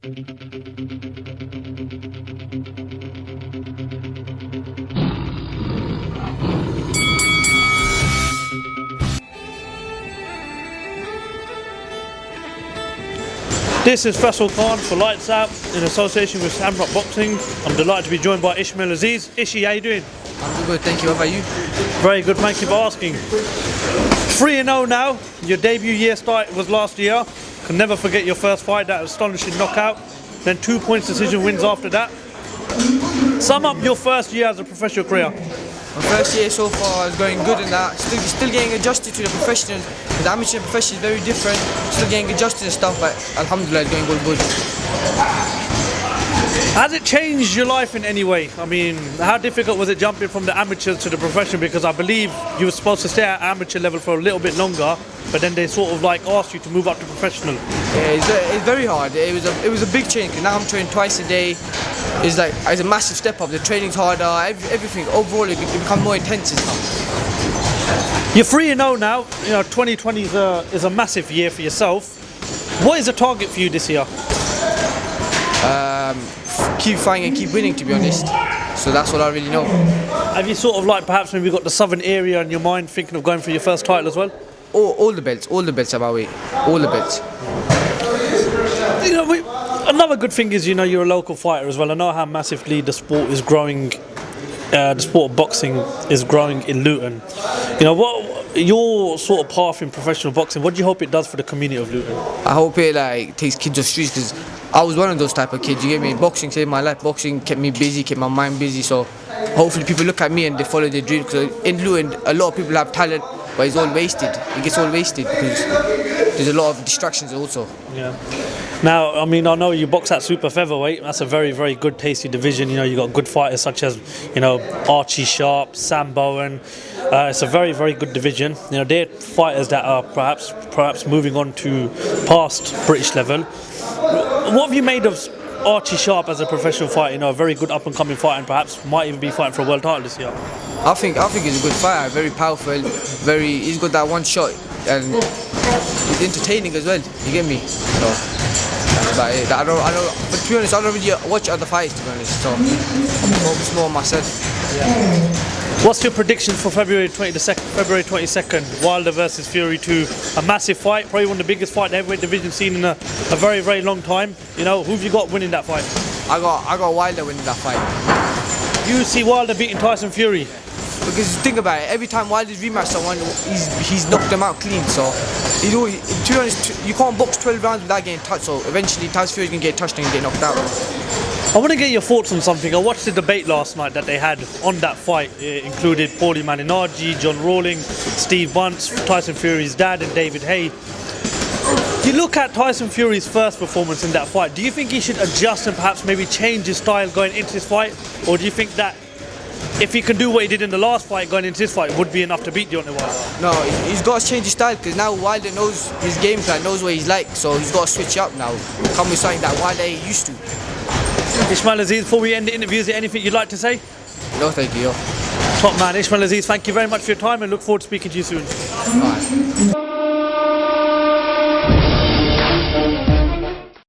This is Faisal Khan for Lights Out in association with Shamrock Boxing. I'm delighted to be joined by Ishmaeel Aziz. Ishi, how you doing? I'm good, thank you. How about you? Very good, thank you for asking. 3-0 now. Your debut year start was last year. Can never forget your first fight, that astonishing knockout. Then 2 points decision wins after that. Sum up your first year as a professional career. My first year so far is going good in that. Still getting adjusted to the professional. The amateur and professional is very different. Still getting adjusted and stuff, but alhamdulillah, it's going good. Has it changed your life in any way? I mean, how difficult was it jumping from the amateur to the professional? Because I believe you were supposed to stay at amateur level for a little bit longer, but then they sort of like asked you to move up to professional. Yeah, it's very hard. It was a big change, because now I'm training twice a day. It's a massive step up. The training's harder, everything. Overall, it becomes more intense now. You're 3-0 now. You know, 2020 is a massive year for yourself. What is the target for you this year? Keep fighting and keep winning, to be honest. So that's what I really know. Have you sort of like perhaps maybe got the southern area in your mind, thinking of going for your first title as well? All the belts are my way. All the belts. You know, another good thing is, you know, you're a local fighter as well. I know how massively the sport is growing. The sport of boxing is growing in Luton. You know, what your sort of path in professional boxing, what do you hope it does for the community of Luton? I hope it takes kids off streets, because I was one of those type of kids. You get me? Boxing saved my life. Boxing kept me busy, kept my mind busy. So hopefully people look at me and they follow their dreams. Because in Luton, a lot of people have talent, but it's all wasted. It gets all wasted because there's a lot of distractions also. Yeah. Now, I mean, I know you box at super featherweight. That's a very, very good, tasty division. You know, you got good fighters such as, you know, Archie Sharp, Sam Bowen. It's a very, very good division. You know, they're fighters that are perhaps moving on to past British level. What have you made of Archie Sharp as a professional fighter? You know, a very good up-and-coming fighter, and perhaps might even be fighting for a world title this year. I think he's a good fighter. Very powerful. He's got that one shot, and he's entertaining as well. You get me? So that's about it. I don't. But to be honest, I don't really watch other fights, to be honest. So I'm focused more on myself. Yeah. What's your prediction for February 22nd, Wilder versus Fury 2? A massive fight, probably one of the biggest fight the heavyweight division seen in a very, very long time. You know, who've you got winning that fight? I got Wilder winning that fight. You see Wilder beating Tyson Fury? Because think about it, every time Wilder's rematched someone, he's knocked them out clean. So to be honest, you can't box 12 rounds without getting touched. So eventually Tyson Fury's gonna get touched and get knocked out. I want to get your thoughts on something. I watched the debate last night that they had on that fight. It included Paulie Malignaggi, John Rawling, Steve Bunce, Tyson Fury's dad and David Haye. You look at Tyson Fury's first performance in that fight, do you think he should adjust and perhaps maybe change his style going into this fight? Or do you think that if he can do what he did in the last fight going into this fight, would be enough to beat Deontay Wilder? No, he's got to change his style, because now Wilder knows his game plan, knows what he's like. So he's got to switch up now. Come with something that Wilder ain't used to. Ishmaeel Aziz, before we end the interview, is there anything you'd like to say? No, thank you. Top man, Ishmaeel Aziz, thank you very much for your time and look forward to speaking to you soon. Bye.